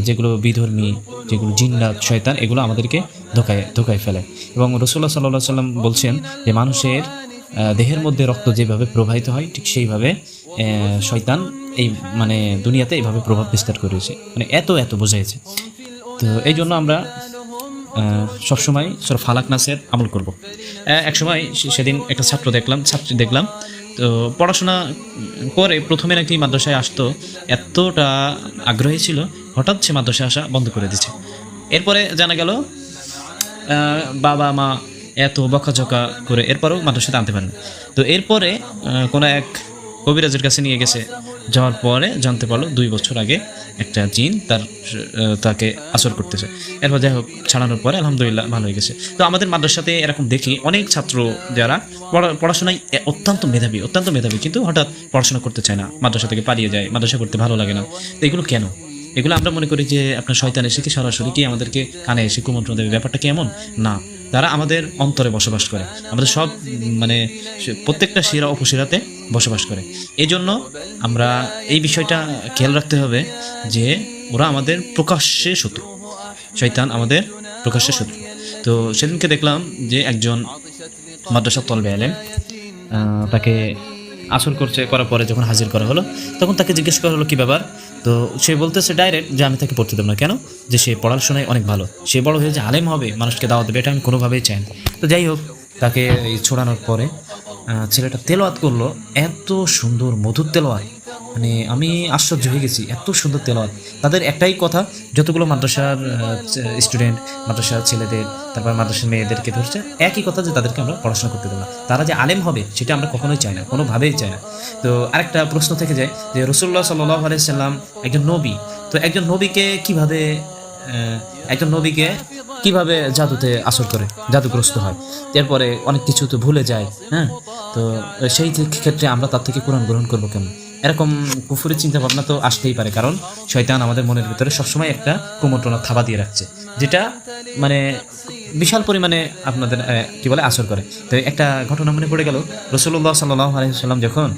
যেগুলো বিধর্মী, যেগুলো জিন্নাত শয়তান, এগুলো আমাদেরকে ধোকায় ফেলে। এবং রাসূলুল্লাহ সাল্লাল্লাহু আলাইহি ওয়াসাল্লাম বলছেন যে মানুষের দেহের মধ্যে রক্ত যেভাবে প্রবাহিত হয় ঠিক সেইভাবে শয়তান এই মানে দুনিয়াতে এইভাবে প্রভাব বিস্তার করেছে, মানে এত বোঝাইছে। তো এই জন্য আমরা সবসময় সূরা ফালাক নাসের আমল করব। একসময় সেদিন একটা ছাত্রী দেখলাম, তো পড়াশোনা করে প্রথমে নাকি মাদ্রাসায় আসতো, এতটা আগ্রহী ছিল, হঠাৎ সে মাদ্রাসায় আসা বন্ধ করে দিচ্ছে। এরপরে জানা গেল বাবা মা এত বকাঝকা করে এরপরেও মাদ্রাসাতে আনতে পারেন। তো এরপরে কোনো এক কবিরাজের কাছে নিয়ে গেছে, যাওয়ার পরে জানতে পারলো 2 বছর আগে একটা জিন তাকে আসর করতেছে। এরপর যাই হোক ছাড়ানোর পরে আলহামদুলিল্লাহ ভালো হয়ে গেছে। তো আমাদের মাদ্রাসাতে এরকম দেখি অনেক ছাত্র যারা পড়াশোনায় অত্যন্ত মেধাবী, কিন্তু হঠাৎ পড়াশোনা করতে চায় না, মাদ্রাসা থেকে পালিয়ে যায়, মাদ্রাসা করতে ভালো লাগে না। তো এগুলো কেন? এগুলো আমরা মনে করি যে আপনার শয়তান এসে কি সরাসরি কি আমাদেরকে কানে এসে কুমন্ত্রণ দেবে, ব্যাপারটা কি এমন না। তারা আমাদের অন্তরে বসবাস করে, আমাদের সব মানে প্রত্যেকটা শিরা উপশিরাতে বসবাস করে। এই জন্য আমরা এই বিষয়টা খেয়াল রাখতে হবে যে ওরা আমাদের প্রকাশ্যে শত্রু, শয়তান আমাদের প্রকাশ্যে শত্রু। তো সেদিনকে দেখলাম যে একজন মাদ্রাসা তলবে আলেম, তাকে আসর করার পরে যখন হাজির করা হলো, তখন তাকে জিজ্ঞেস করা হলো কী ব্যাপার। তো সে বলতেছে ডাইরেক্ট যে আমি তাকে পড়তে দেবো না। কেন? যে সে পড়াশোনায় অনেক ভালো, সে বড় হয়ে যে আলেম হবে, মানুষকে দাওয়াত দেবে, এটা আমি কোনোভাবেই চাই না। তো যাই হোক, তাকে এই ছোড়ানোর পরে ছেলেটা তেলাওয়াত করলো, এত সুন্দর মধুর তেলাওয়াত, মানে আমি আশ্চর্য হয়ে গেছি, এত সুন্দর তেলাওয়াত। তাদের একটাই কথা, যতগুলো মাদ্রাসার স্টুডেন্ট, মাদ্রাসার ছেলেদের, তারপর মাদ্রাসার মেয়েদেরকে ধরছে, একই কথা যে তাদেরকে আমরা পড়াশোনা করতে দেবো না। তারা যে আলেম হবে সেটা আমরা কখনোই চাই না, কোনোভাবেই চাই না। তো আরেকটা প্রশ্ন থেকে যায় যে রাসূলুল্লাহ সাল্লাল্লাহু আলাইহি সাল্লাম একজন নবী, তো একজন নবীকে কিভাবে জাদুতে আসর করে, জাদুগ্রস্ত হয়, এরপরে অনেক কিছু তো ভুলে যায়। হ্যাঁ, তো সেই ক্ষেত্রে আমরা তার থেকে কোরআন গ্রহণ করবো কেন? এরকম কুফুরি চিন্তা ভাবনা তো আসতেই পারে, কারণ শয়তান আমাদের মনের ভিতরে সবসময় একটা কুমন্ত্রণা থাবা দিয়ে রাখছে, যেটা মানে বিশাল পরিমাণে আপনাদের কি বলে আসর করে। তো একটা ঘটনা মনে পড়ে গেল, রাসূলুল্লাহ সাল্লাল্লাহু আলাইহি ওয়াসাল্লাম যখন